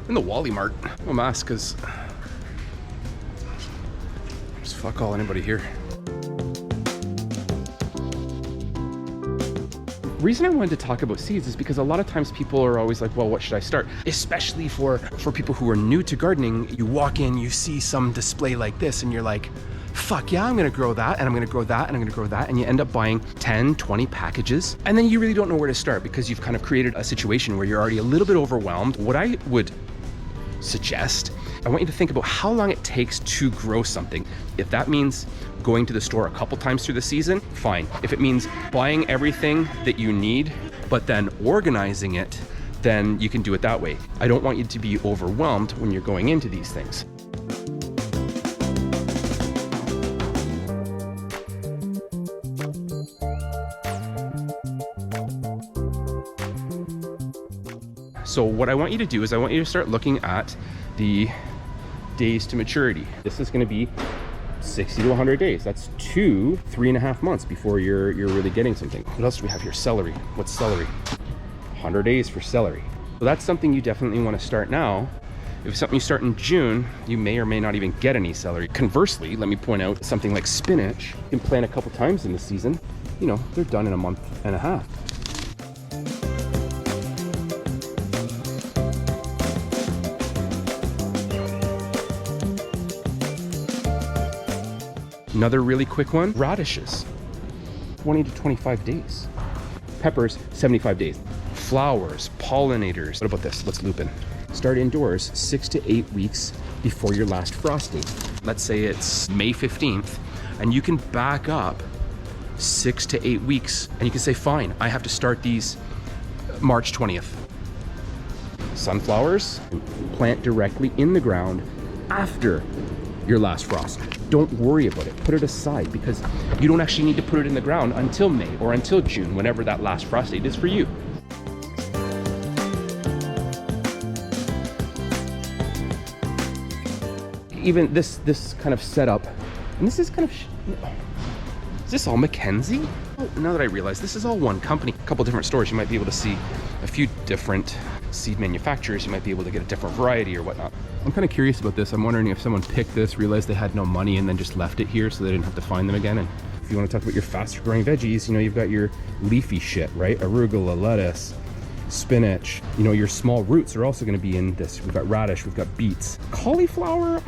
in the Wally Mart. No mask, because just fuck all anybody here. The reason I wanted to talk about seeds is because a lot of times people are always like, well, what should I start? Especially for people who are new to gardening. You walk in, you see some display like this, and you're like, fuck yeah, I'm gonna grow that, and I'm gonna grow that, and I'm gonna grow that, and you end up buying 10, 20 packages, and then you really don't know where to start because you've kind of created a situation where you're already a little bit overwhelmed. What I would suggest, I want you to think about how long it takes to grow something. If that means going to the store a couple times through the season, fine. If it means buying everything that you need, but then organizing it, then you can do it that way. I don't want you to be overwhelmed when you're going into these things. So what I want you to do is I want you to start looking at the days to maturity. This is going to be 60 to 100 days. That's 3.5 months before you're really getting something. What else do we have here? Celery. What's celery? 100 days for celery. So that's something you definitely want to start now. If it's something you start in June, you may or may not even get any celery. Conversely, let me point out something like spinach. You can plant a couple times in the season. You know, they're done in a month and a half. Another really quick one, radishes, 20 to 25 days. Peppers, 75 days. Flowers, pollinators. What about this? Let's loop in. Start indoors 6 to 8 weeks before your last frost date. Let's say it's May 15th, and you can back up 6 to 8 weeks, and you can say, fine, I have to start these March 20th. Sunflowers, plant directly in the ground after your last frost. Don't worry about it. Put it aside, because you don't actually need to put it in the ground until May or until June, whenever that last frost date is for you. Even this kind of setup, and this is kind of, is this all Mackenzie? Oh, now that I realize, this is all one company. A couple different stores, you might be able to see a few different seed manufacturers. You might be able to get a different variety or whatnot. I'm kind of curious about this. I'm wondering if someone picked this, realized they had no money, and then just left it here so they didn't have to find them again. And if you want to talk about your faster growing veggies, you know, you've got your leafy shit, right? Arugula, lettuce, spinach. You know, your small roots are also going to be in this. We've got radish, we've got beets. Cauliflower,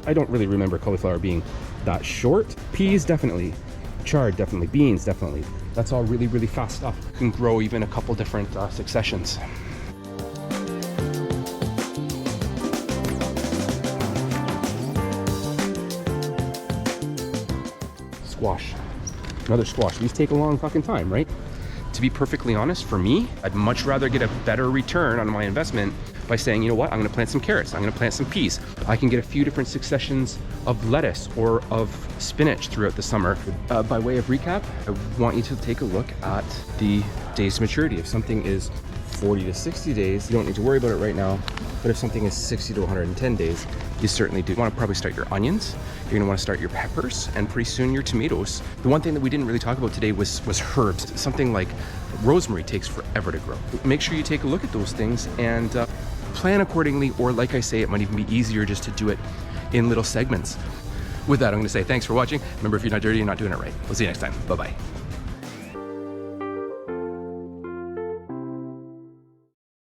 I don't really remember cauliflower being that short. Peas, definitely. Chard, definitely. Beans, definitely. That's all really, really fast stuff. You can grow even a couple different successions. Squash. Another squash. These take a long fucking time, right? To be perfectly honest, for me, I'd much rather get a better return on my investment by saying, you know what, I'm gonna plant some carrots, I'm gonna plant some peas. I can get a few different successions of lettuce or of spinach throughout the summer. By way of recap, I want you to take a look at the days to maturity. If something is 40 to 60 days, you don't need to worry about it right now. But if something is 60 to 110 days, you certainly do want to probably start your onions. You're going to want to start your peppers, and pretty soon your tomatoes. The one thing that we didn't really talk about today was herbs. Something like rosemary takes forever to grow. Make sure you take a look at those things and plan accordingly, or like I say, it might even be easier just to do it in little segments. With that, I'm going to say thanks for watching. Remember, if you're not dirty, you're not doing it right. We'll see you next time. Bye-bye.